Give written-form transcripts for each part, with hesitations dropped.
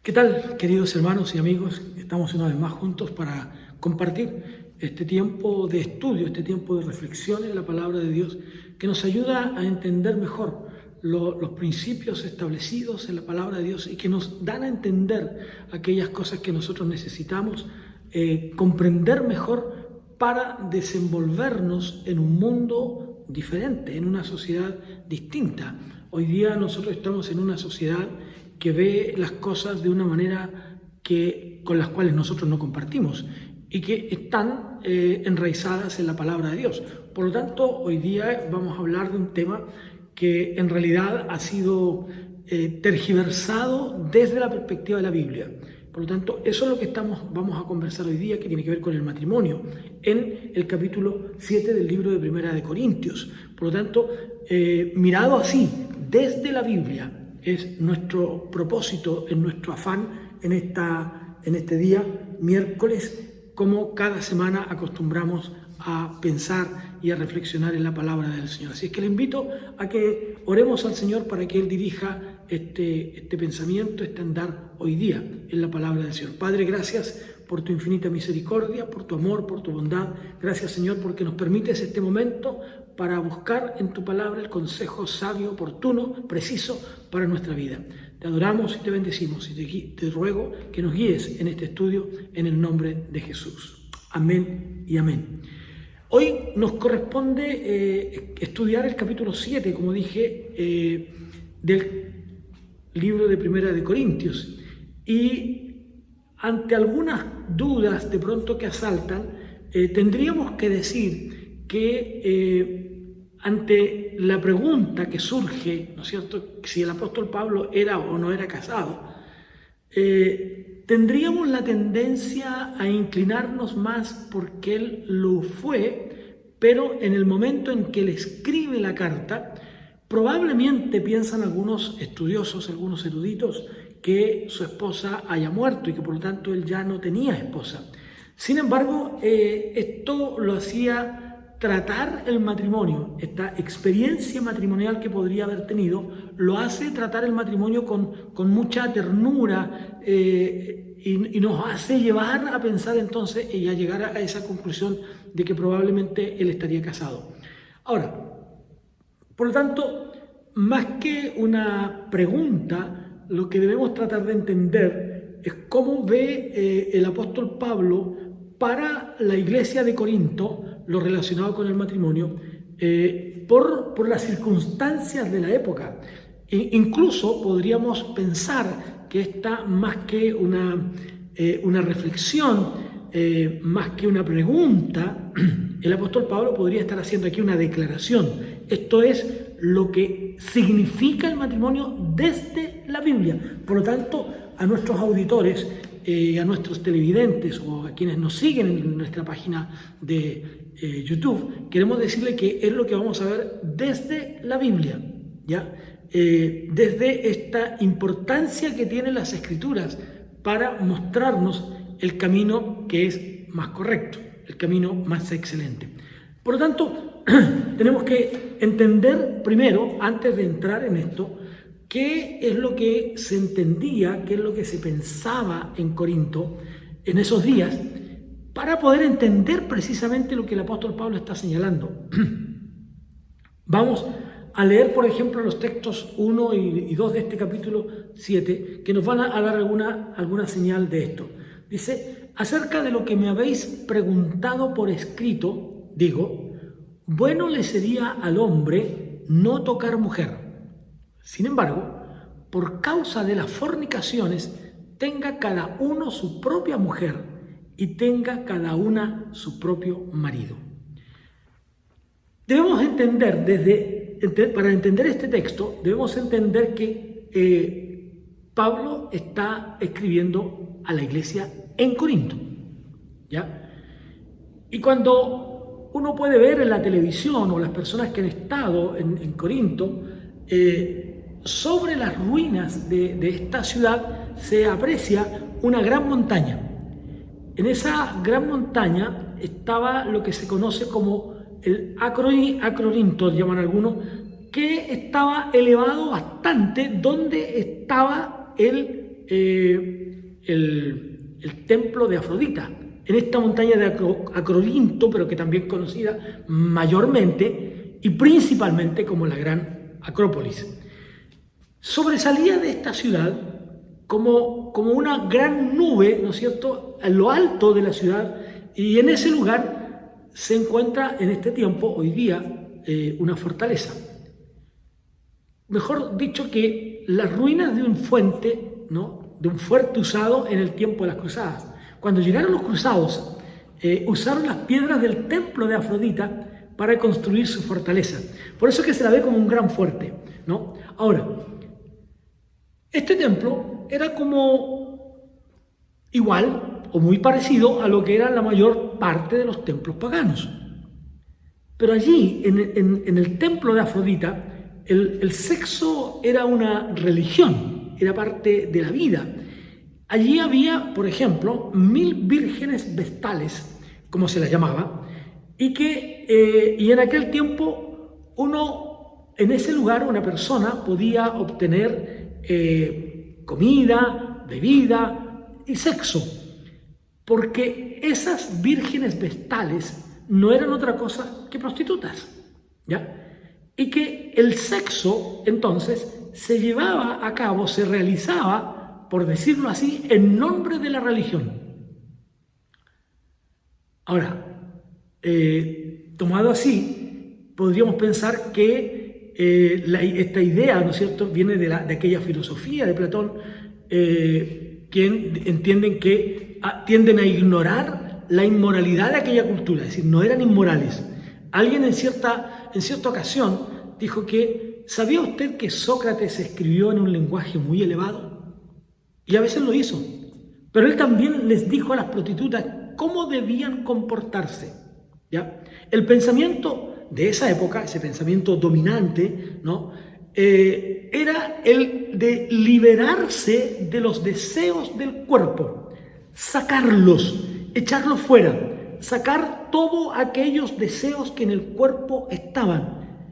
¿Qué tal, queridos hermanos y amigos? Estamos una vez más juntos para compartir este tiempo de estudio, este tiempo de reflexión en la palabra de Dios, que nos ayuda a entender mejor los principios establecidos en la palabra de Dios y que nos dan a entender aquellas cosas que nosotros necesitamos comprender mejor para desenvolvernos en un mundo diferente, en una sociedad distinta. Hoy día nosotros estamos en una sociedad que ve las cosas de una manera con las cuales nosotros no compartimos y que están enraizadas en la palabra de Dios. Por lo tanto, hoy día vamos a hablar de un tema que en realidad ha sido tergiversado desde la perspectiva de la Biblia. Por lo tanto, eso es lo que vamos a conversar hoy día, que tiene que ver con el matrimonio, en el capítulo 7 del libro de Primera de Corintios. Por lo tanto, mirado así, desde la Biblia, es nuestro propósito, es nuestro afán en este día, miércoles, como cada semana acostumbramos a pensar y a reflexionar en la palabra del Señor. Así es que le invito a que oremos al Señor para que Él dirija este pensamiento, este andar hoy día en la palabra del Señor. Padre, gracias por tu infinita misericordia, por tu amor, por tu bondad. Gracias, Señor, porque nos permites este momento para buscar en tu palabra el consejo sabio, oportuno, preciso para nuestra vida. Te adoramos y te bendecimos y te ruego que nos guíes en este estudio en el nombre de Jesús. Amén y amén. Hoy nos corresponde estudiar el capítulo 7, como dije, del libro de Primera de Corintios. Y ante algunas dudas de pronto que asaltan, tendríamos que decir que ante la pregunta que surge, ¿no es cierto?, si el apóstol Pablo era o no era casado, tendríamos la tendencia a inclinarnos más porque él lo fue, pero en el momento en que él escribe la carta, probablemente piensan algunos estudiosos, algunos eruditos, que su esposa haya muerto y que por lo tanto él ya no tenía esposa. Sin embargo, esto lo hacía tratar el matrimonio, esta experiencia matrimonial que podría haber tenido, lo hace tratar el matrimonio con mucha ternura y nos hace llevar a pensar entonces y a llegar a esa conclusión de que probablemente él estaría casado. Ahora, por lo tanto, más que una pregunta, lo que debemos tratar de entender es cómo ve el apóstol Pablo para la iglesia de Corinto lo relacionado con el matrimonio por las circunstancias de la época. Incluso podríamos pensar que esta, más que una reflexión, más que una pregunta, el apóstol Pablo podría estar haciendo aquí una declaración. Esto es lo que significa el matrimonio desde la Biblia. Por lo tanto, a nuestros auditores, a nuestros televidentes o a quienes nos siguen en nuestra página de YouTube, queremos decirle que es lo que vamos a ver desde la Biblia, ¿ya? Desde esta importancia que tienen las Escrituras para mostrarnos el camino que es más correcto, el camino más excelente. Por lo tanto, tenemos que entender primero, antes de entrar en esto, qué es lo que se entendía, qué es lo que se pensaba en Corinto en esos días, para poder entender precisamente lo que el apóstol Pablo está señalando. Vamos a leer, por ejemplo, los textos 1 y 2 de este capítulo 7, que nos van a dar alguna señal de esto. Dice: acerca de lo que me habéis preguntado por escrito, digo, bueno le sería al hombre no tocar mujer. Sin embargo, por causa de las fornicaciones, tenga cada uno su propia mujer y tenga cada una su propio marido. Debemos entender, para entender este texto, debemos entender que Pablo está escribiendo a la iglesia en Corinto, ¿ya? Y cuando uno puede ver en la televisión o las personas que han estado en Corinto, sobre las ruinas de esta ciudad se aprecia una gran montaña. En esa gran montaña estaba lo que se conoce como el Acrolinto, llaman algunos, que estaba elevado bastante donde estaba el el templo de Afrodita, en esta montaña de Acrolinto, pero que también es conocida mayormente y principalmente como la Gran Acrópolis. Sobresalía de esta ciudad como una gran nube, ¿no es cierto?, en lo alto de la ciudad, y en ese lugar se encuentra en este tiempo, hoy día, una fortaleza. Mejor dicho, que las ruinas de un fuente, ¿no?, de un fuerte usado en el tiempo de las cruzadas. Cuando llegaron los cruzados, usaron las piedras del templo de Afrodita para construir su fortaleza. Por eso es que se la ve como un gran fuerte, ¿no? Ahora, este templo era como igual o muy parecido a lo que era la mayor parte de los templos paganos. Pero allí, en el templo de Afrodita, el sexo era una religión, era parte de la vida. Allí había, por ejemplo, 1000 vírgenes vestales, como se las llamaba, y en aquel tiempo en ese lugar una persona podía obtener comida, bebida y sexo, porque esas vírgenes vestales no eran otra cosa que prostitutas, ¿ya? Y que el sexo, entonces, se llevaba a cabo, se realizaba, por decirlo así, en nombre de la religión. Ahora, tomado así, podríamos pensar que esta idea, ¿no es cierto?, viene de aquella filosofía de Platón, quien entienden que tienden a ignorar la inmoralidad de aquella cultura, es decir, no eran inmorales. Alguien en cierta ocasión dijo que, ¿sabía usted que Sócrates escribió en un lenguaje muy elevado? Y a veces lo hizo, pero él también les dijo a las prostitutas cómo debían comportarse, ¿ya? El pensamiento de esa época, ese pensamiento dominante, ¿no?, era el de liberarse de los deseos del cuerpo, sacarlos, echarlos fuera, sacar todos aquellos deseos que en el cuerpo estaban.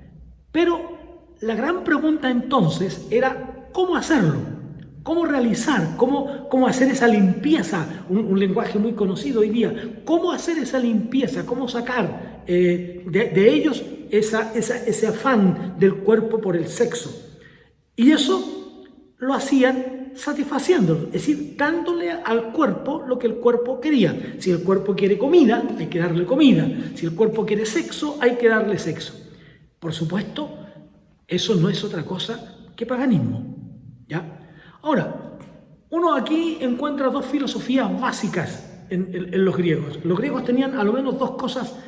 Pero la gran pregunta entonces era ¿cómo hacerlo? ¿Cómo realizar? ¿Cómo hacer esa limpieza? Un lenguaje muy conocido hoy día. ¿Cómo hacer esa limpieza? ¿Cómo sacar de ellos ese afán del cuerpo por el sexo? Y eso lo hacían satisfaciéndolo, es decir, dándole al cuerpo lo que el cuerpo quería. Si el cuerpo quiere comida, hay que darle comida. Si el cuerpo quiere sexo, hay que darle sexo. Por supuesto, eso no es otra cosa que paganismo, ¿ya? Ahora, uno aquí encuentra dos filosofías básicas en los griegos. Los griegos tenían a lo menos dos cosas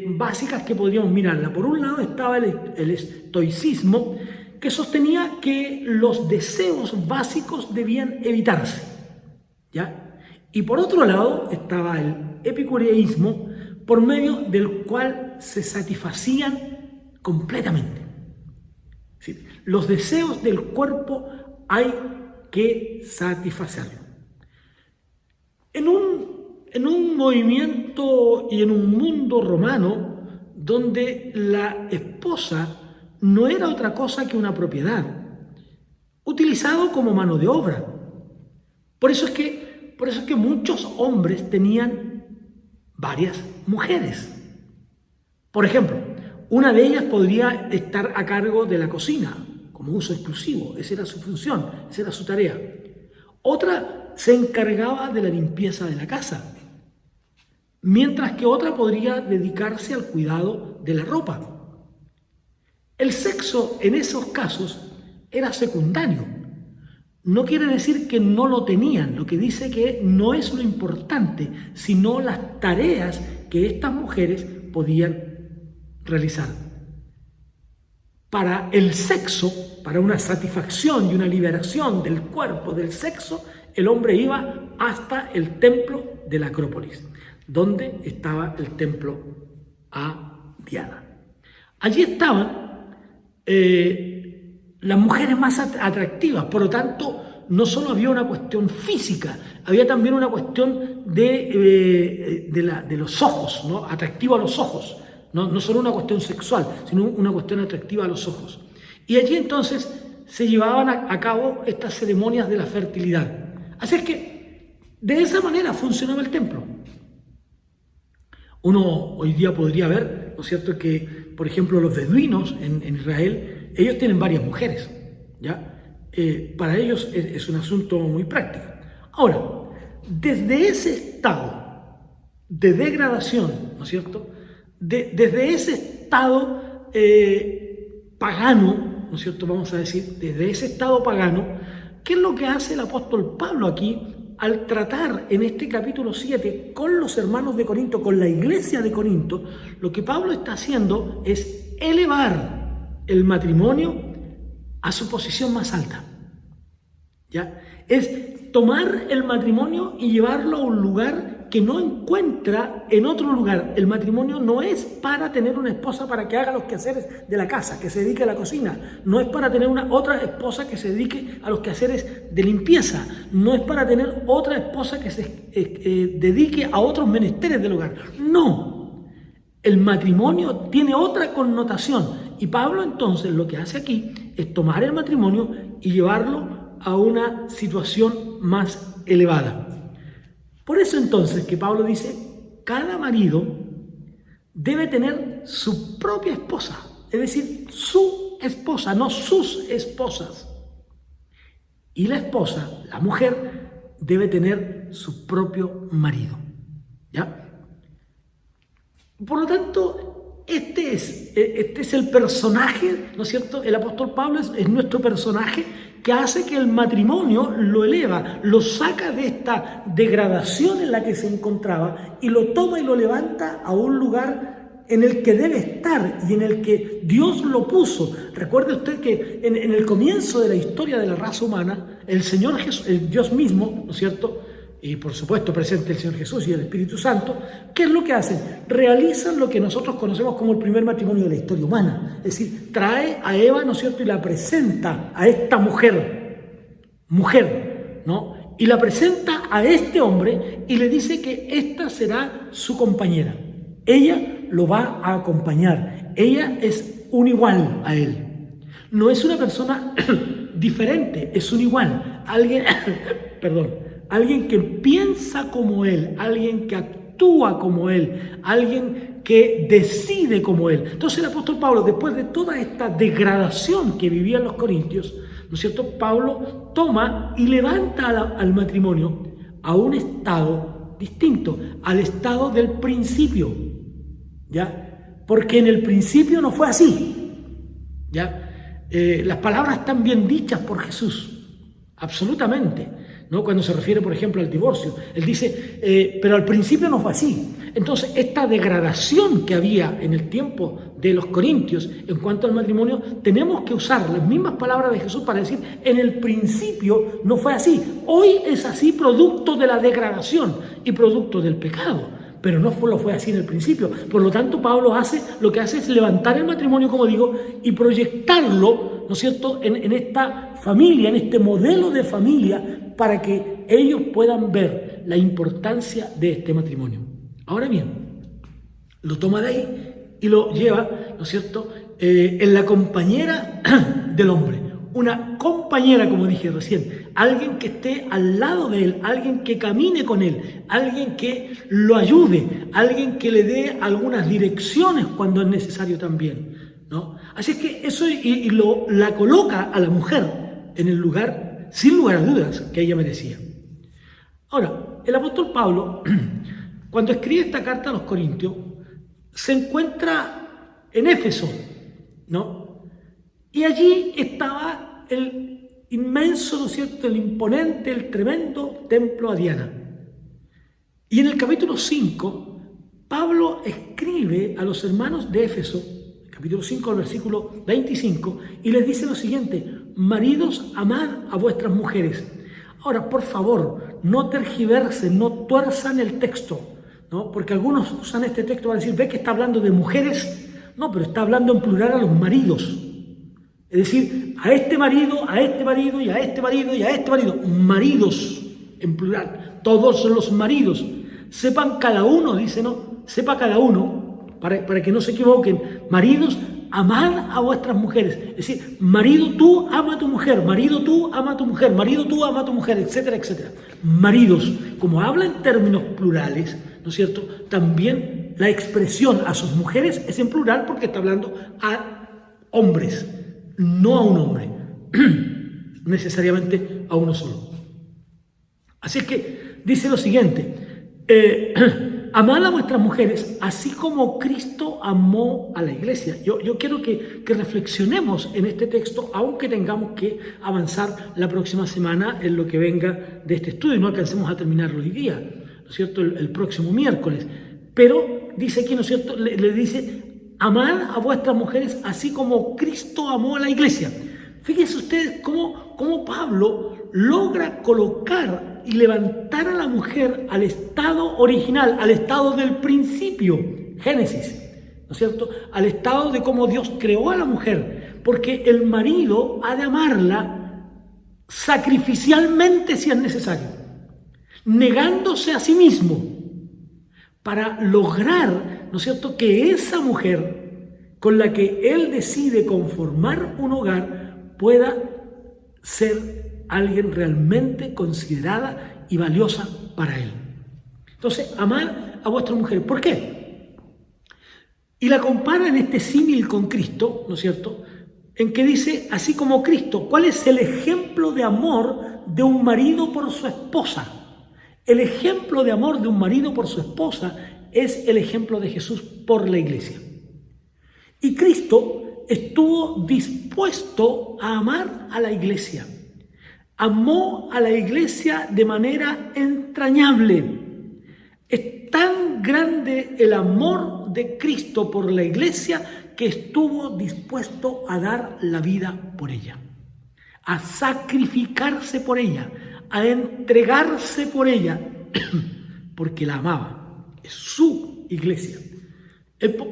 básicas que podríamos mirarla. Por un lado estaba el estoicismo, que sostenía que los deseos básicos debían evitarse, ¿ya? Y por otro lado estaba el epicureísmo, por medio del cual se satisfacían completamente. ¿Sí? Los deseos del cuerpo hay que satisfacerlos. En un movimiento y en un mundo romano donde la esposa no era otra cosa que una propiedad, utilizado como mano de obra. Por eso es que muchos hombres tenían varias mujeres. Por ejemplo, una de ellas podría estar a cargo de la cocina, como uso exclusivo, esa era su función, esa era su tarea. Otra se encargaba de la limpieza de la casa, mientras que otra podría dedicarse al cuidado de la ropa. El sexo en esos casos era secundario. No quiere decir que no lo tenían, lo que dice que no es lo importante, sino las tareas que estas mujeres podían realizar. Para el sexo, para una satisfacción y una liberación del cuerpo, del sexo, el hombre iba hasta el templo de la Acrópolis, donde estaba el templo a Diana. Allí estaban las mujeres más atractivas, por lo tanto, no solo había una cuestión física, había también una cuestión de los ojos, ¿no? Atractivo a los ojos. No solo una cuestión sexual, sino una cuestión atractiva a los ojos. Y allí entonces se llevaban a cabo estas ceremonias de la fertilidad. Así es que de esa manera funcionaba el templo. Uno hoy día podría ver, ¿no es cierto?, que, por ejemplo, los beduinos en Israel, ellos tienen varias mujeres, ¿ya? Para ellos es un asunto muy práctico. Ahora, desde ese estado de degradación, ¿no es cierto?, desde ese estado pagano, ¿no es cierto?, vamos a decir, desde ese estado pagano, ¿qué es lo que hace el apóstol Pablo aquí al tratar en este capítulo 7 con los hermanos de Corinto, con la iglesia de Corinto? Lo que Pablo está haciendo es elevar el matrimonio a su posición más alta, ¿ya? Es tomar el matrimonio y llevarlo a un lugar que no encuentra en otro lugar. El matrimonio no es para tener una esposa para que haga los quehaceres de la casa, que se dedique a la cocina. No es para tener otra esposa que se dedique a los quehaceres de limpieza. No es para tener otra esposa que se dedique a otros menesteres del hogar. No. El matrimonio tiene otra connotación. Y Pablo entonces lo que hace aquí es tomar el matrimonio y llevarlo a una situación más elevada. Por eso entonces que Pablo dice, cada marido debe tener su propia esposa, es decir, su esposa, no sus esposas. Y la esposa, la mujer, debe tener su propio marido, ¿ya? Por lo tanto, este es el personaje, ¿no es cierto? El apóstol Pablo es nuestro personaje que hace que el matrimonio lo eleva, lo saca de esta degradación en la que se encontraba y lo toma y lo levanta a un lugar en el que debe estar y en el que Dios lo puso. Recuerde usted que en el comienzo de la historia de la raza humana, el Señor Jesús, el Dios mismo, ¿no es cierto?, y por supuesto presente el Señor Jesús y el Espíritu Santo, ¿qué es lo que hacen? Realizan lo que nosotros conocemos como el primer matrimonio de la historia humana. Es decir, trae a Eva, ¿no es cierto?, y la presenta a esta mujer, ¿no? Y la presenta a este hombre y le dice que esta será su compañera. Ella lo va a acompañar. Ella es un igual a él. No es una persona diferente, es un igual. Alguien que piensa como él, alguien que actúa como él, alguien que decide como él. Entonces el apóstol Pablo, después de toda esta degradación que vivían los corintios, ¿no es cierto?, Pablo toma y levanta al matrimonio a un estado distinto, al estado del principio, ¿ya? Porque en el principio no fue así, ¿ya? Las palabras están bien dichas por Jesús, absolutamente, ¿no? Cuando se refiere, por ejemplo, al divorcio, él dice, pero al principio no fue así. Entonces, esta degradación que había en el tiempo de los corintios en cuanto al matrimonio, tenemos que usar las mismas palabras de Jesús para decir, en el principio no fue así. Hoy es así producto de la degradación y producto del pecado, pero no lo fue así en el principio. Por lo tanto, Pablo lo que hace es levantar el matrimonio, como digo, y proyectarlo, ¿no es cierto?, en esta familia, en este modelo de familia, para que ellos puedan ver la importancia de este matrimonio. Ahora bien, lo toma de ahí y lo lleva, ¿no es cierto?, en la compañera del hombre. Una compañera, como dije recién, alguien que esté al lado de él, alguien que camine con él, alguien que lo ayude, alguien que le dé algunas direcciones cuando es necesario también, ¿no? Así es que eso la coloca a la mujer en el lugar, sin lugar a dudas, que ella merecía. Ahora, el apóstol Pablo, cuando escribe esta carta a los Corintios, se encuentra en Éfeso, ¿no? Y allí estaba el inmenso, ¿no es cierto?, el imponente, el tremendo templo a Diana. Y en el capítulo 5, Pablo escribe a los hermanos de Éfeso, capítulo 5, al versículo 25, y les dice lo siguiente: maridos, amad a vuestras mujeres. Ahora, por favor, no tergiversen, no tuerzan el texto, ¿no? Porque algunos usan este texto para decir, ve que está hablando de mujeres. No, pero está hablando en plural a los maridos. Es decir, a este marido, a este marido y a este marido y a este marido. Maridos en plural, todos los maridos. Sepan cada uno, dice, ¿no? Sepa cada uno, para que no se equivoquen. Maridos, amad a vuestras mujeres. Es decir, marido, tú ama a tu mujer, marido, tú ama a tu mujer, marido, tú ama a tu mujer, etcétera, etcétera. maridos, como habla en términos plurales, ¿no es cierto? También la expresión a sus mujeres es en plural porque está hablando a hombres, no a un hombre, necesariamente a uno solo. Así es que dice lo siguiente, amad a vuestras mujeres así como Cristo amó a la iglesia. Yo quiero que reflexionemos en este texto, aunque tengamos que avanzar la próxima semana en lo que venga de este estudio y no alcancemos a terminarlo hoy día, ¿no es cierto?, el próximo miércoles. Pero dice aquí, ¿no es cierto?, le dice, amad a vuestras mujeres así como Cristo amó a la iglesia. Fíjense ustedes cómo Pablo logra colocar y levantar a la mujer al estado original, al estado del principio, Génesis, ¿no es cierto?, al estado de cómo Dios creó a la mujer, porque el marido ha de amarla sacrificialmente si es necesario, negándose a sí mismo, para lograr, ¿no es cierto?, que esa mujer con la que él decide conformar un hogar pueda ser alguien realmente considerada y valiosa para él. Entonces, amar a vuestra mujer. ¿Por qué? Y la compara en este símil con Cristo, ¿no es cierto?, en que dice, así como Cristo. ¿Cuál es el ejemplo de amor de un marido por su esposa? El ejemplo de amor de un marido por su esposa es el ejemplo de Jesús por la iglesia. Y Cristo estuvo dispuesto a amar a la iglesia. Amó a la iglesia de manera entrañable. Es tan grande el amor de Cristo por la iglesia que estuvo dispuesto a dar la vida por ella, a sacrificarse por ella, a entregarse por ella, porque la amaba. Es su iglesia.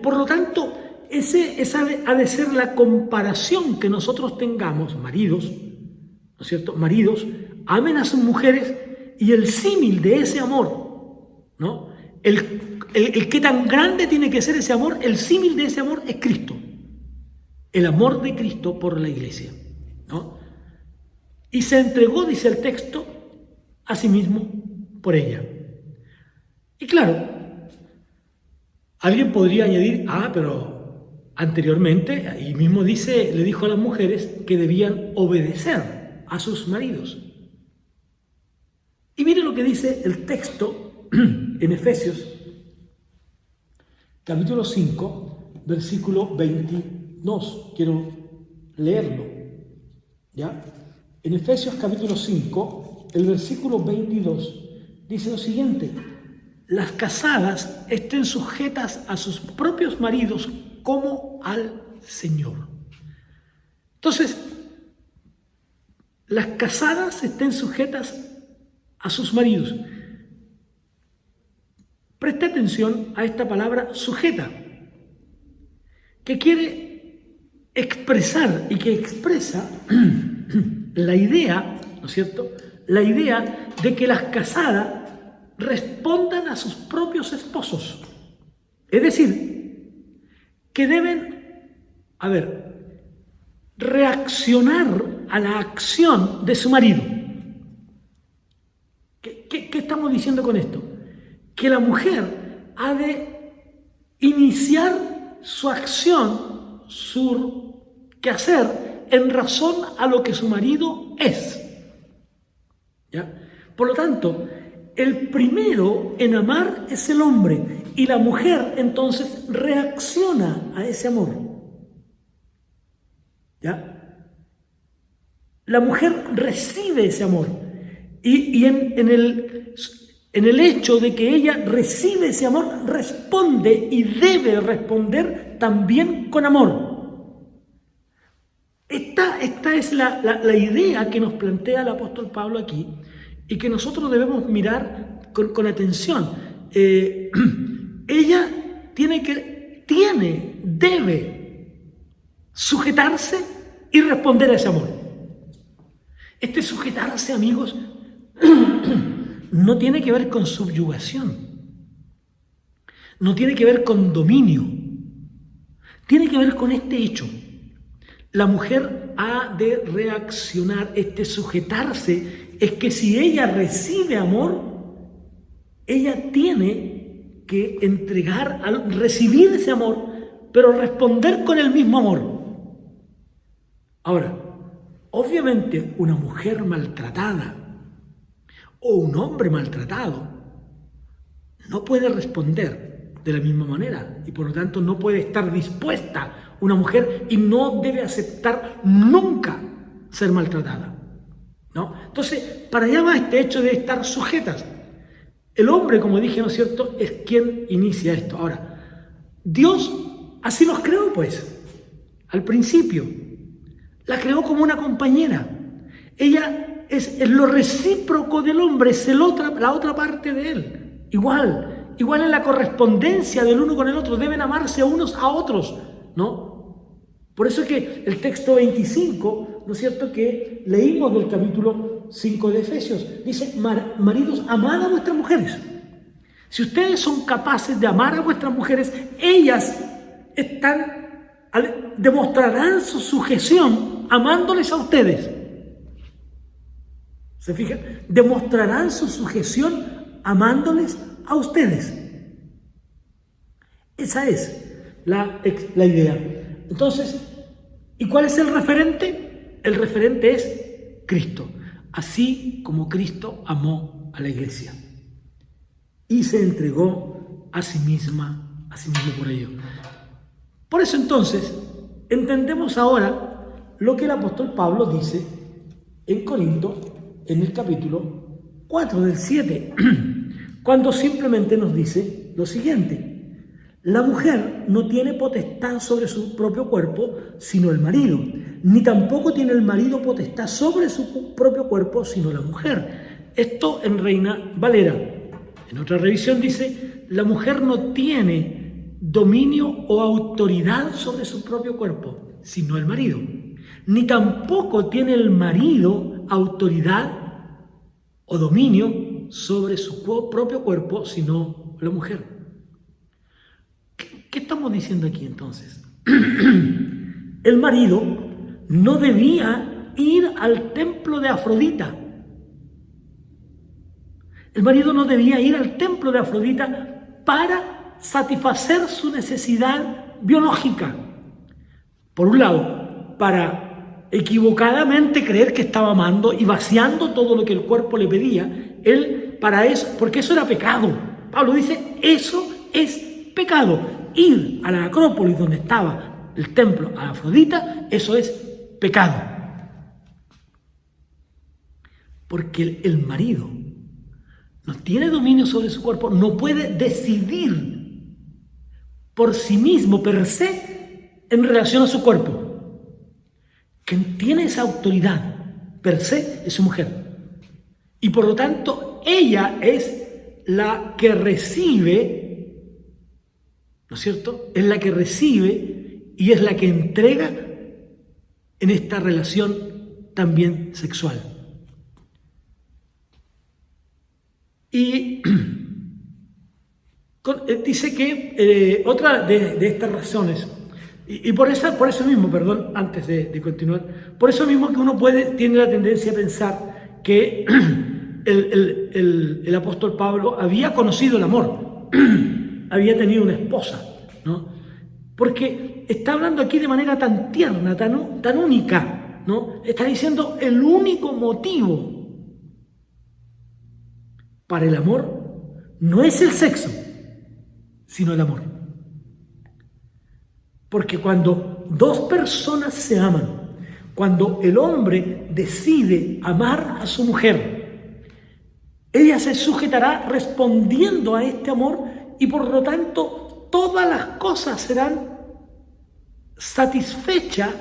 Por lo tanto, esa ha de ser la comparación que nosotros tengamos, maridos, ¿no es cierto? Maridos, amen a sus mujeres y el símil de ese amor, ¿no? El que tan grande tiene que ser ese amor, el símil de ese amor es Cristo. El amor de Cristo por la iglesia, ¿no? Y se entregó, dice el texto, a sí mismo por ella. Y claro, alguien podría añadir, pero anteriormente, ahí mismo dice, le dijo a las mujeres que debían obedecer a sus maridos. Y mire lo que dice el texto en Efesios, capítulo 5, versículo 22. Quiero leerlo, ¿ya? En Efesios capítulo 5, el versículo 22, dice lo siguiente: las casadas estén sujetas a sus propios maridos como al Señor. Entonces, las casadas estén sujetas a sus maridos. Presta atención a esta palabra sujeta, que quiere expresar y que expresa la idea, ¿no es cierto?, la idea de que las casadas respondan a sus propios esposos. Es decir, que deben, reaccionar a la acción de su marido. ¿Qué estamos diciendo con esto? Que la mujer ha de iniciar su acción, su quehacer, en razón a lo que su marido es. ¿Ya? Por lo tanto, el primero en amar es el hombre y la mujer entonces reacciona a ese amor. ¿Ya? La mujer recibe ese amor y en el hecho de que ella recibe ese amor, responde y debe responder también con amor. Esta es la idea que nos plantea el apóstol Pablo aquí y que nosotros debemos mirar con atención. Ella debe sujetarse y responder a ese amor. Este sujetarse, amigos, no tiene que ver con subyugación, no tiene que ver con dominio, tiene que ver con este hecho. La mujer ha de reaccionar, sujetarse es que si ella recibe amor, ella tiene que entregar, recibir ese amor, pero responder con el mismo amor. Ahora, obviamente una mujer maltratada o un hombre maltratado no puede responder de la misma manera y por lo tanto no puede estar dispuesta una mujer y no debe aceptar nunca ser maltratada, ¿no? Entonces, para allá va este hecho de estar sujetas. El hombre, como dije, ¿no es cierto?, es quien inicia esto. Ahora, Dios así los creó, pues, al principio. La creó como una compañera. Ella es lo recíproco del hombre, es la otra parte de él. Igual en la correspondencia del uno con el otro, deben amarse unos a otros, ¿no? Por eso es que el texto 25, ¿no es cierto?, que leímos del capítulo 5 de Efesios, dice, maridos, amad a vuestras mujeres. Si ustedes son capaces de amar a vuestras mujeres, ellas demostrarán su sujeción amándoles a ustedes. ¿Se fijan? Demostrarán su sujeción amándoles a ustedes. Esa es la idea. Entonces, ¿y cuál es el referente? El referente es Cristo. Así como Cristo amó a la iglesia y se entregó a sí mismo por ello. Por eso entonces, entendemos ahora lo que el apóstol Pablo dice en Corinto, en el capítulo 4 del 7, cuando simplemente nos dice lo siguiente: la mujer no tiene potestad sobre su propio cuerpo, sino el marido, ni tampoco tiene el marido potestad sobre su propio cuerpo, sino la mujer. Esto en Reina Valera. En otra revisión dice, la mujer no tiene dominio o autoridad sobre su propio cuerpo, sino el marido. Ni tampoco tiene el marido autoridad o dominio sobre su propio cuerpo, sino la mujer. ¿Qué estamos diciendo aquí entonces? El marido no debía ir al templo de Afrodita. El marido no debía ir al templo de Afrodita para satisfacer su necesidad biológica. Por un lado, para equivocadamente creer que estaba amando y vaciando todo lo que el cuerpo le pedía, él para eso, porque eso era pecado. Pablo dice, eso es pecado. Ir a la Acrópolis donde estaba el templo a Afrodita, eso es pecado. Porque el marido no tiene dominio sobre su cuerpo, no puede decidir por sí mismo, per se, en relación a su cuerpo. Quien tiene esa autoridad, per se, es su mujer. Y por lo tanto, ella es la que recibe, ¿no es cierto? Es la que recibe y es la que entrega en esta relación también sexual. Y dice que otra de estas razones, y por eso mismo, perdón, antes de continuar, por eso mismo que uno tiene la tendencia a pensar que el apóstol Pablo había conocido el amor, había tenido una esposa, ¿no? Porque está hablando aquí de manera tan tierna, tan única, ¿no? Está diciendo el único motivo para el amor no es el sexo, sino el amor. Porque cuando dos personas se aman, cuando el hombre decide amar a su mujer, ella se sujetará respondiendo a este amor y por lo tanto todas las cosas serán satisfechas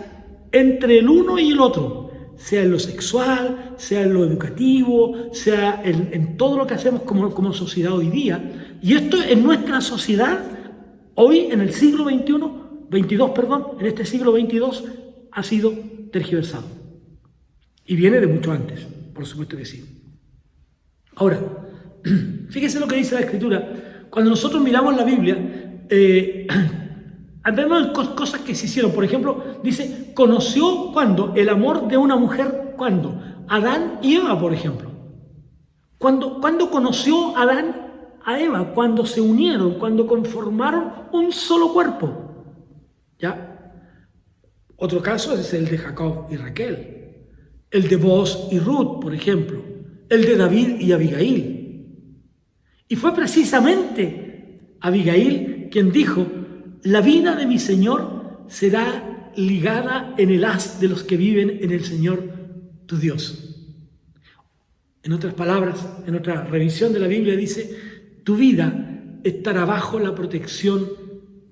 entre el uno y el otro, sea en lo sexual, sea en lo educativo, sea en todo lo que hacemos como sociedad hoy día. Y esto en nuestra sociedad, hoy en el siglo XXI, en este siglo XXII, ha sido tergiversado. Y viene de mucho antes, por supuesto que sí. Ahora, fíjese lo que dice la Escritura. Cuando nosotros miramos la Biblia, vemos cosas que se hicieron. Por ejemplo, dice, conoció cuando el amor de una mujer, cuando Adán y Eva, por ejemplo. Cuando conoció Adán a Eva, cuando se unieron, cuando conformaron un solo cuerpo. ¿Ya? Otro caso es el de Jacob y Raquel, el de Boaz y Ruth, por ejemplo, el de David y Abigail. Y fue precisamente Abigail quien dijo: la vida de mi Señor será ligada en el haz de los que viven en el Señor tu Dios. En otras palabras, en otra revisión de la Biblia dice: tu vida estará bajo la protección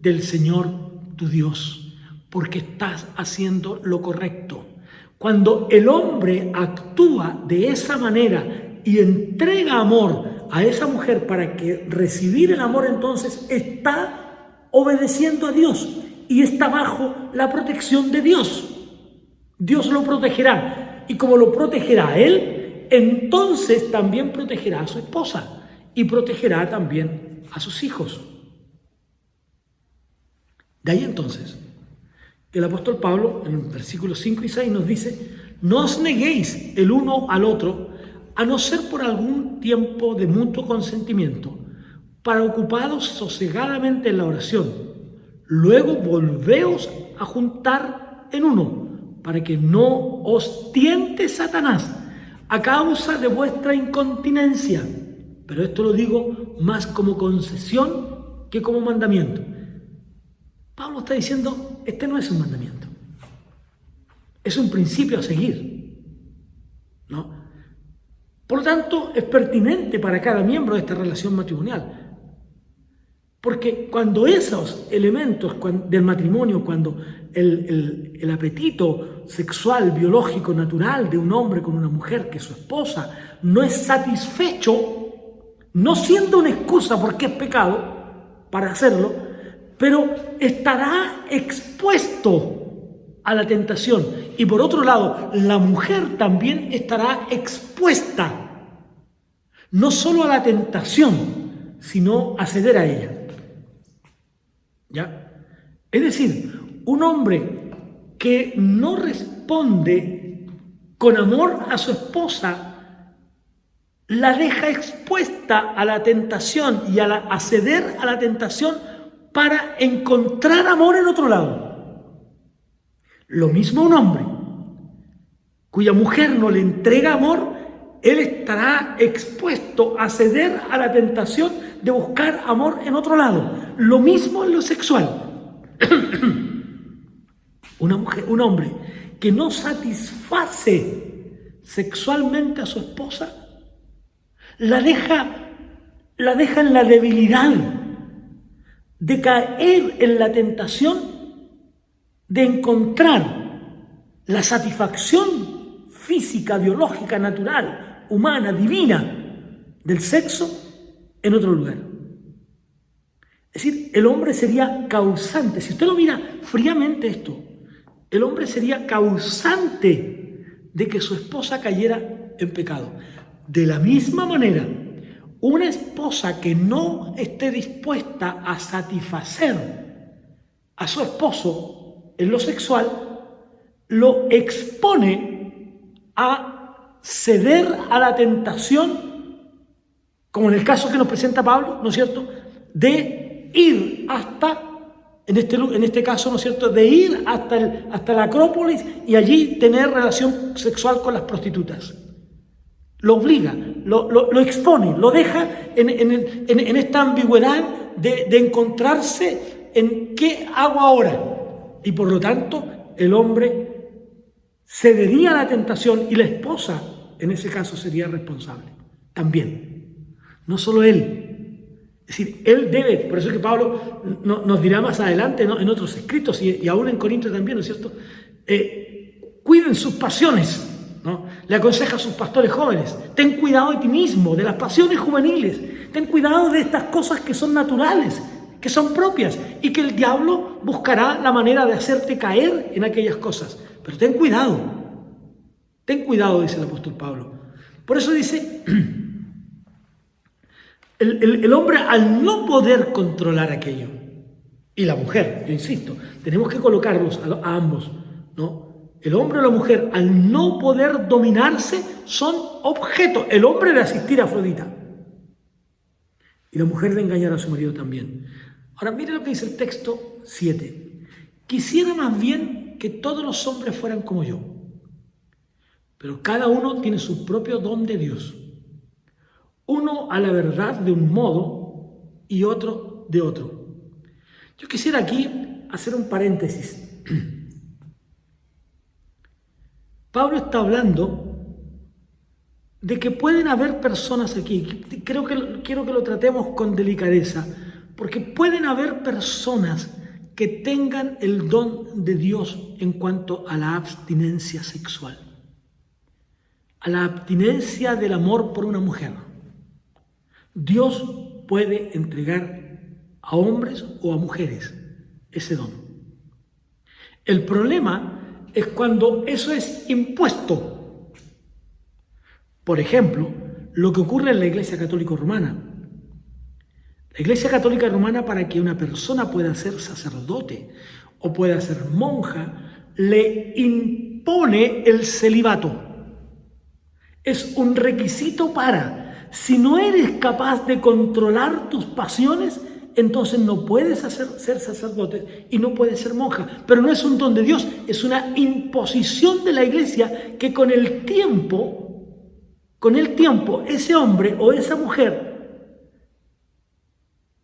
del Señor tu Dios, porque estás haciendo lo correcto. Cuando el hombre actúa de esa manera y entrega amor a esa mujer para que recibir el amor, entonces está obedeciendo a Dios y está bajo la protección de Dios. Dios lo protegerá, y como lo protegerá a él, entonces también protegerá a su esposa y protegerá también a sus hijos. De ahí entonces, el apóstol Pablo en versículos 5 y 6 nos dice: no os neguéis el uno al otro, a no ser por algún tiempo de mutuo consentimiento, para ocupados sosegadamente en la oración. Luego volveos a juntar en uno, para que no os tiente Satanás a causa de vuestra incontinencia. Pero esto lo digo más como concesión que como mandamiento. Pablo está diciendo: este no es un mandamiento, es un principio a seguir, ¿no? Por lo tanto, es pertinente para cada miembro de esta relación matrimonial. Porque cuando esos elementos del matrimonio, cuando el apetito sexual, biológico, natural de un hombre con una mujer, que es su esposa, no es satisfecho, no siendo una excusa porque es pecado para hacerlo, pero estará expuesto a la tentación. Y por otro lado, la mujer también estará expuesta no solo a la tentación, sino a ceder a ella. ¿Ya? Es decir, un hombre que no responde con amor a su esposa, la deja expuesta a la tentación y a ceder a la tentación para encontrar amor en otro lado. Lo mismo un hombre cuya mujer no le entrega amor, él estará expuesto a ceder a la tentación de buscar amor en otro lado. Lo mismo en lo sexual. Un hombre que no satisface sexualmente a su esposa, la deja en la debilidad de caer en la tentación de encontrar la satisfacción física, biológica, natural, humana, divina del sexo en otro lugar. Es decir, el hombre sería causante. Si usted lo mira fríamente esto, el hombre sería causante de que su esposa cayera en pecado. De la misma manera, una esposa que no esté dispuesta a satisfacer a su esposo en lo sexual, lo expone a ceder a la tentación, como en el caso que nos presenta Pablo, ¿no es cierto?, de ir hasta, en este caso, ¿no es cierto?, de ir hasta la Acrópolis y allí tener relación sexual con las prostitutas. Lo obliga, lo expone, lo deja en esta ambigüedad de encontrarse en qué hago ahora. Y por lo tanto, el hombre cedería a la tentación y la esposa, en ese caso, sería responsable también. No solo él. Es decir, él debe, por eso es que Pablo nos dirá más adelante, ¿no?, en otros escritos y aún en Corintios también, ¿no es cierto? Cuiden sus pasiones, ¿no? Le aconseja a sus pastores jóvenes: ten cuidado de ti mismo, de las pasiones juveniles, ten cuidado de estas cosas que son naturales, que son propias, y que el diablo buscará la manera de hacerte caer en aquellas cosas. Pero ten cuidado, dice el apóstol Pablo. Por eso dice, el hombre, al no poder controlar aquello, y la mujer, yo insisto, tenemos que colocarlos a ambos, ¿no?, el hombre o la mujer, al no poder dominarse, son objeto. El hombre de asistir a Afrodita y la mujer de engañar a su marido también. Ahora, mire lo que dice el texto 7. Quisiera más bien que todos los hombres fueran como yo, pero cada uno tiene su propio don de Dios. Uno a la verdad de un modo y otro de otro. Yo quisiera aquí hacer un paréntesis. Pablo está hablando de que pueden haber personas aquí, quiero que lo tratemos con delicadeza, porque pueden haber personas que tengan el don de Dios en cuanto a la abstinencia sexual, a la abstinencia del amor por una mujer. Dios puede entregar a hombres o a mujeres ese don. El problema es cuando eso es impuesto. Por ejemplo, lo que ocurre en la Iglesia Católica Romana. La Iglesia Católica Romana, para que una persona pueda ser sacerdote o pueda ser monja, le impone el celibato. Es un requisito para, si no eres capaz de controlar tus pasiones, entonces no puedes ser sacerdote y no puedes ser monja. Pero no es un don de Dios, es una imposición de la Iglesia que con el tiempo, ese hombre o esa mujer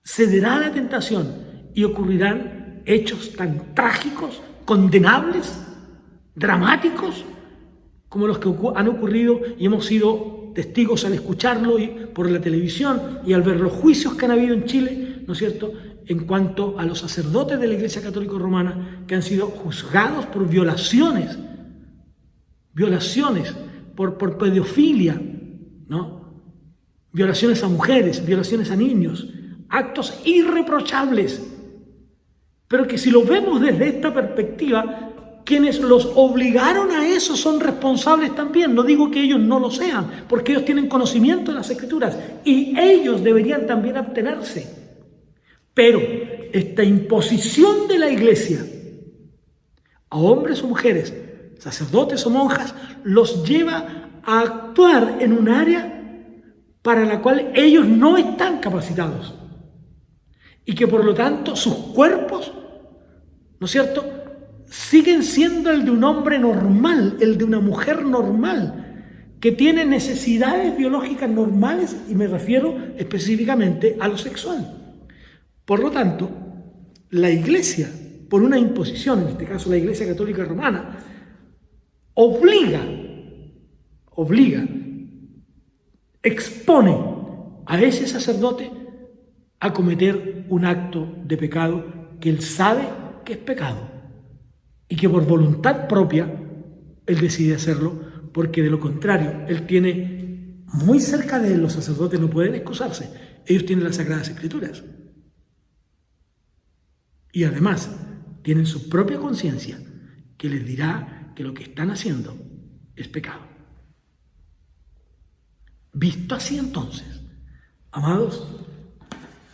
cederá a la tentación y ocurrirán hechos tan trágicos, condenables, dramáticos, como los que han ocurrido y hemos sido testigos al escucharlo y por la televisión y al ver los juicios que han habido en Chile, ¿no es cierto?, en cuanto a los sacerdotes de la Iglesia Católica Romana que han sido juzgados por violaciones, por pedofilia, ¿no? Violaciones a mujeres, violaciones a niños, actos irreprochables, pero que si lo vemos desde esta perspectiva, quienes los obligaron a eso son responsables también. No digo que ellos no lo sean, porque ellos tienen conocimiento de las Escrituras y ellos deberían también abstenerse. Pero esta imposición de la Iglesia a hombres o mujeres, sacerdotes o monjas, los lleva a actuar en un área para la cual ellos no están capacitados y que por lo tanto sus cuerpos, ¿no es cierto?, siguen siendo el de un hombre normal, el de una mujer normal, que tiene necesidades biológicas normales, y me refiero específicamente a lo sexual. Por lo tanto, la Iglesia, por una imposición, en este caso la Iglesia Católica Romana, expone a ese sacerdote a cometer un acto de pecado que él sabe que es pecado. Y que por voluntad propia él decide hacerlo, porque de lo contrario él tiene muy cerca de él, los sacerdotes no pueden excusarse, ellos tienen las Sagradas Escrituras y además tienen su propia conciencia que les dirá que lo que están haciendo es pecado. Visto así entonces, amados,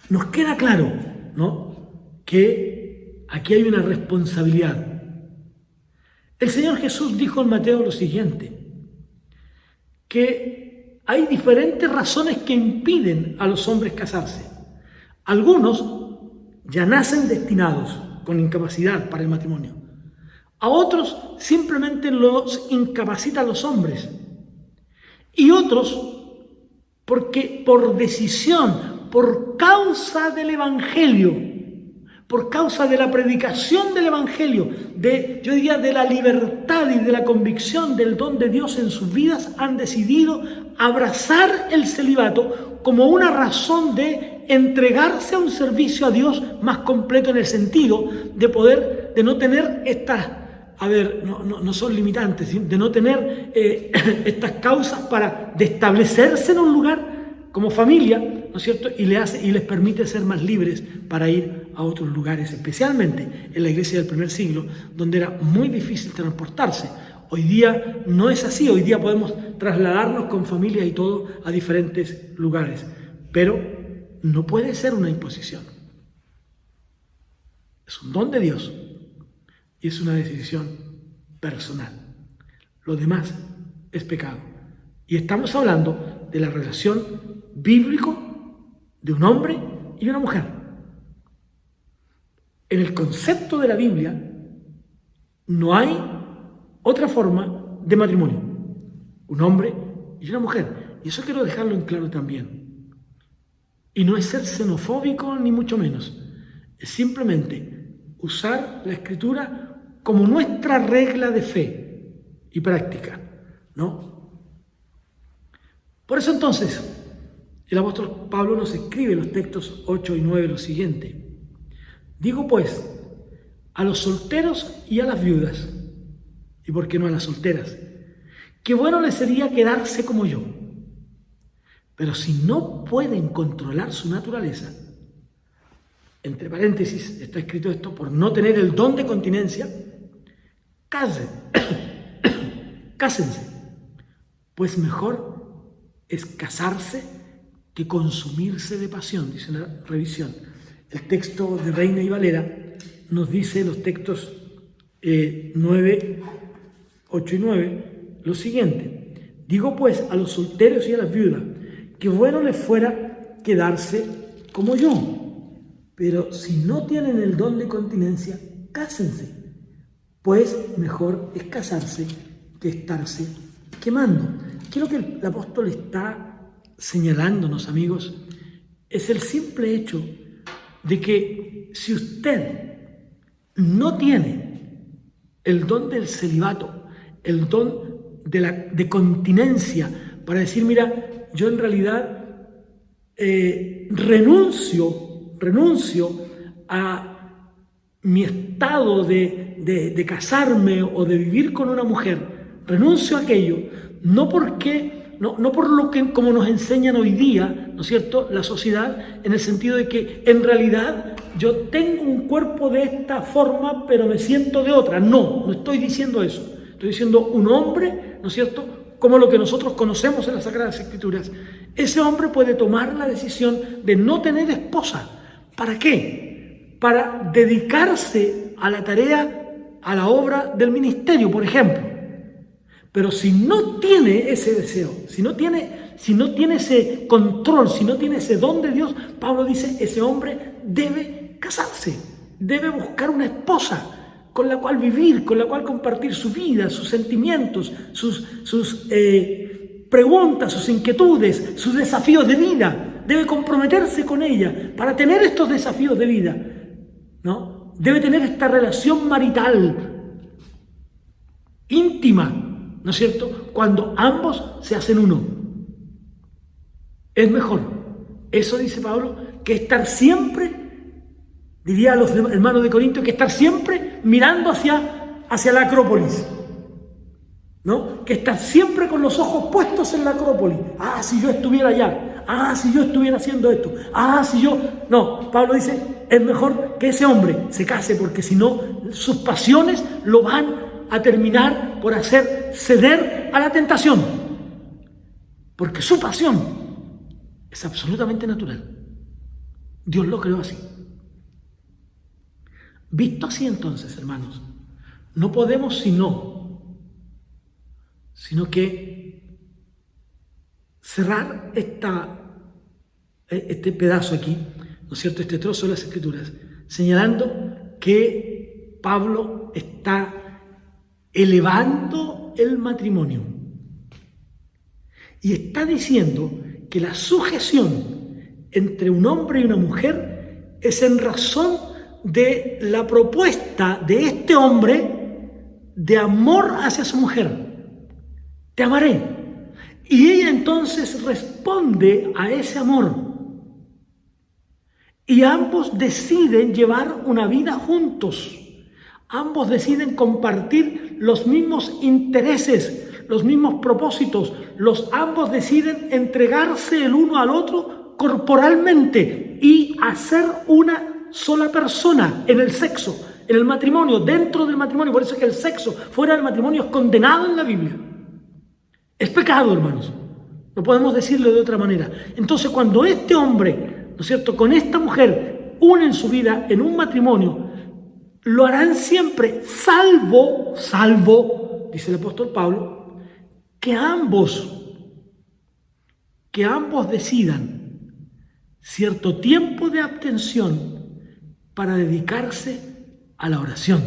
nos queda claro, ¿no?, que aquí hay una responsabilidad. El Señor Jesús dijo en Mateo lo siguiente, que hay diferentes razones que impiden a los hombres casarse. Algunos ya nacen destinados con incapacidad para el matrimonio. A otros simplemente los incapacita a los hombres. Y otros porque por decisión, por causa del Evangelio, por causa de la predicación del Evangelio, yo diría de la libertad y de la convicción del don de Dios en sus vidas, han decidido abrazar el celibato como una razón de entregarse a un servicio a Dios más completo, en el sentido de no tener estas, no son limitantes, de no tener estas causas de establecerse en un lugar como familia, ¿no es cierto?, y les permite ser más libres para ir a otros lugares, especialmente en la iglesia del primer siglo, donde era muy difícil transportarse. Hoy día no es así, hoy día podemos trasladarnos con familia y todo a diferentes lugares, pero no puede ser una imposición. Es un don de Dios y es una decisión personal. Lo demás es pecado. Y estamos hablando de la relación bíblica de un hombre y una mujer. En el concepto de la Biblia no hay otra forma de matrimonio. Un hombre y una mujer. Y eso quiero dejarlo en claro también. Y no es ser xenofóbico ni mucho menos. Es simplemente usar la Escritura como nuestra regla de fe y práctica, ¿no? Por eso entonces, el apóstol Pablo nos escribe en los textos 8 y 9 lo siguiente. Digo pues, a los solteros y a las viudas, y por qué no a las solteras, qué bueno les sería quedarse como yo. Pero si no pueden controlar su naturaleza, entre paréntesis está escrito esto, por no tener el don de continencia, cásense, pues mejor es casarse que consumirse de pasión, dice una revisión. El texto de Reina y Valera nos dice, los textos 9, 8 y 9, lo siguiente. Digo pues a los solteros y a las viudas, que bueno les fuera quedarse como yo. Pero si no tienen el don de continencia, cásense, pues mejor es casarse que estarse quemando. Aquí lo que el apóstol está señalándonos, amigos, es el simple hecho de que si usted no tiene el don del celibato, el don de continencia, para decir, mira, yo en realidad renuncio a mi estado de casarme o de vivir con una mujer, renuncio a aquello, no por lo que como nos enseñan hoy día, ¿no es cierto?, la sociedad, en el sentido de que en realidad yo tengo un cuerpo de esta forma, pero me siento de otra. No estoy diciendo eso. Estoy diciendo un hombre, ¿no es cierto?, como lo que nosotros conocemos en las Sagradas Escrituras. Ese hombre puede tomar la decisión de no tener esposa. ¿Para qué? Para dedicarse a la tarea, a la obra del ministerio, por ejemplo. Pero si no tiene ese deseo, si no tiene ese control, si no tiene ese don de Dios, Pablo dice, ese hombre debe casarse, debe buscar una esposa con la cual vivir, con la cual compartir su vida, sus sentimientos, sus preguntas, sus inquietudes, sus desafíos de vida. Debe comprometerse con ella para tener estos desafíos de vida, ¿no? Debe tener esta relación marital íntima, ¿no es cierto?, cuando ambos se hacen uno. Es mejor, eso dice Pablo, que estar siempre, diría a los hermanos de Corinto, que estar siempre mirando hacia la Acrópolis, ¿no? Que estar siempre con los ojos puestos en la Acrópolis. Ah, si yo estuviera allá. Ah, si yo estuviera haciendo esto. Ah, si yo... No, Pablo dice, es mejor que ese hombre se case, porque si no, sus pasiones lo van a terminar por hacer ceder a la tentación. Porque su pasión es absolutamente natural. Dios lo creó así. Visto así entonces, hermanos, no podemos sino que cerrar este pedazo aquí, ¿no es cierto?, este trozo de las Escrituras, señalando que Pablo está elevando el matrimonio y está diciendo que la sujeción entre un hombre y una mujer es en razón de la propuesta de este hombre de amor hacia su mujer. Te amaré. Y ella entonces responde a ese amor. Y ambos deciden llevar una vida juntos. Ambos deciden compartir los mismos intereses, los mismos propósitos. Ambos deciden entregarse el uno al otro corporalmente y hacer una sola persona en el sexo, en el matrimonio, dentro del matrimonio. Por eso es que el sexo fuera del matrimonio es condenado en la Biblia. Es pecado, hermanos. No podemos decirlo de otra manera. Entonces, cuando este hombre, ¿no es cierto?, con esta mujer unen su vida en un matrimonio, lo harán siempre, salvo, dice el apóstol Pablo, que ambos decidan cierto tiempo de abstención para dedicarse a la oración,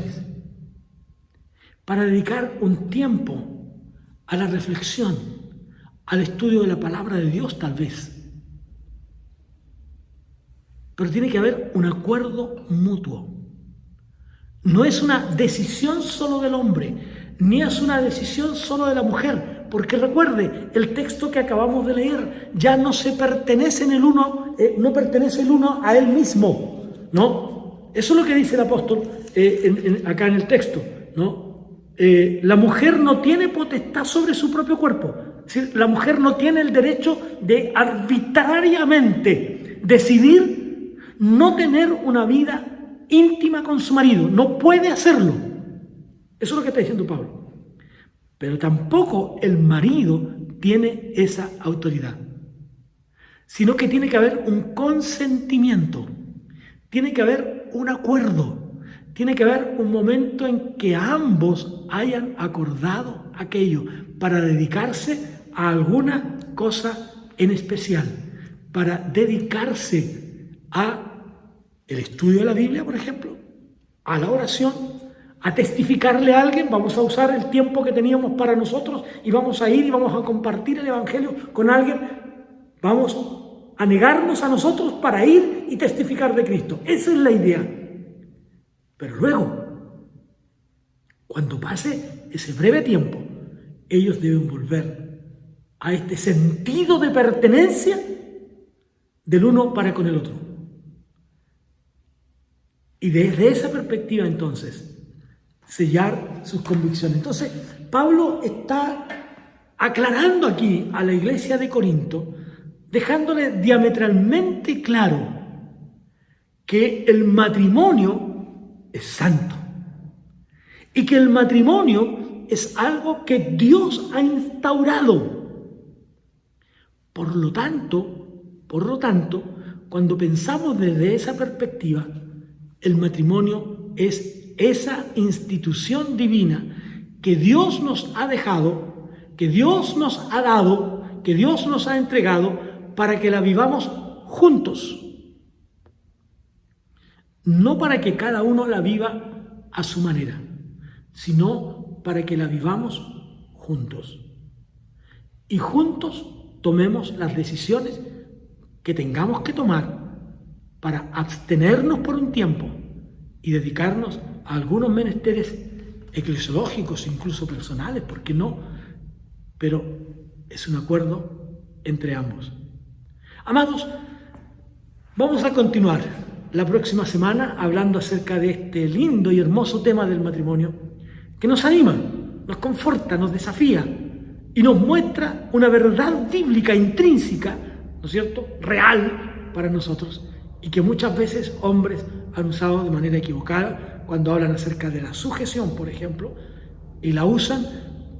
para dedicar un tiempo a la reflexión, al estudio de la palabra de Dios tal vez. Pero tiene que haber un acuerdo mutuo. No es una decisión solo del hombre, ni es una decisión solo de la mujer, porque recuerde, el texto que acabamos de leer ya no se pertenece no pertenece el uno a él mismo, ¿no? Eso es lo que dice el apóstol acá en el texto, ¿no? La mujer no tiene potestad sobre su propio cuerpo, es decir, la mujer no tiene el derecho de arbitrariamente decidir no tener una vida íntima con su marido, no puede hacerlo. Eso es lo que está diciendo Pablo. Pero tampoco el marido tiene esa autoridad, sino que tiene que haber un consentimiento, tiene que haber un acuerdo, tiene que haber un momento en que ambos hayan acordado aquello para dedicarse a alguna cosa en especial, para dedicarse a el estudio de la Biblia, por ejemplo, a la oración, a testificarle a alguien. Vamos a usar el tiempo que teníamos para nosotros y vamos a ir y vamos a compartir el Evangelio con alguien. Vamos a negarnos a nosotros para ir y testificar de Cristo. Esa es la idea. Pero luego, cuando pase ese breve tiempo, ellos deben volver a este sentido de pertenencia del uno para con el otro. Y desde esa perspectiva, entonces, sellar sus convicciones. Entonces, Pablo está aclarando aquí a la iglesia de Corinto, dejándole diametralmente claro que el matrimonio es santo y que el matrimonio es algo que Dios ha instaurado. Por lo tanto, cuando pensamos desde esa perspectiva, el matrimonio es esa institución divina que Dios nos ha dejado, que Dios nos ha dado, que Dios nos ha entregado para que la vivamos juntos. No para que cada uno la viva a su manera, sino para que la vivamos juntos. Y juntos tomemos las decisiones que tengamos que tomar para abstenernos por un tiempo y dedicarnos a algunos menesteres eclesiológicos, incluso personales, ¿por qué no? Pero es un acuerdo entre ambos. Amados, vamos a continuar la próxima semana hablando acerca de este lindo y hermoso tema del matrimonio que nos anima, nos conforta, nos desafía y nos muestra una verdad bíblica intrínseca, ¿no es cierto?, real para nosotros, y que muchas veces hombres han usado de manera equivocada cuando hablan acerca de la sujeción, por ejemplo, y la usan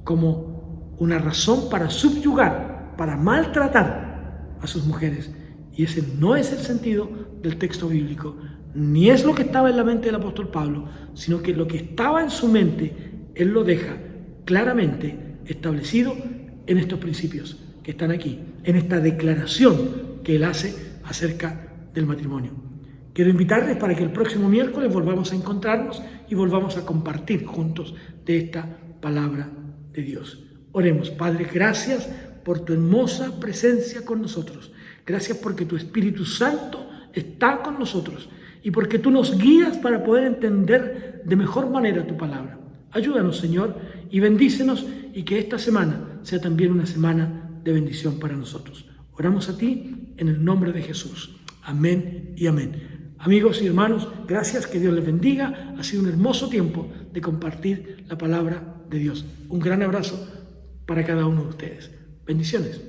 como una razón para subyugar, para maltratar a sus mujeres. Y ese no es el sentido del texto bíblico, ni es lo que estaba en la mente del apóstol Pablo, sino que lo que estaba en su mente, él lo deja claramente establecido en estos principios que están aquí, en esta declaración que él hace acerca del matrimonio. Quiero invitarles para que el próximo miércoles volvamos a encontrarnos y volvamos a compartir juntos de esta palabra de Dios. Oremos. Padre, gracias por tu hermosa presencia con nosotros. Gracias porque tu Espíritu Santo está con nosotros y porque tú nos guías para poder entender de mejor manera tu palabra. Ayúdanos, Señor, y bendícenos, y que esta semana sea también una semana de bendición para nosotros. Oramos a ti en el nombre de Jesús. Amén y amén. Amigos y hermanos, gracias, que Dios les bendiga. Ha sido un hermoso tiempo de compartir la palabra de Dios. Un gran abrazo para cada uno de ustedes. Bendiciones.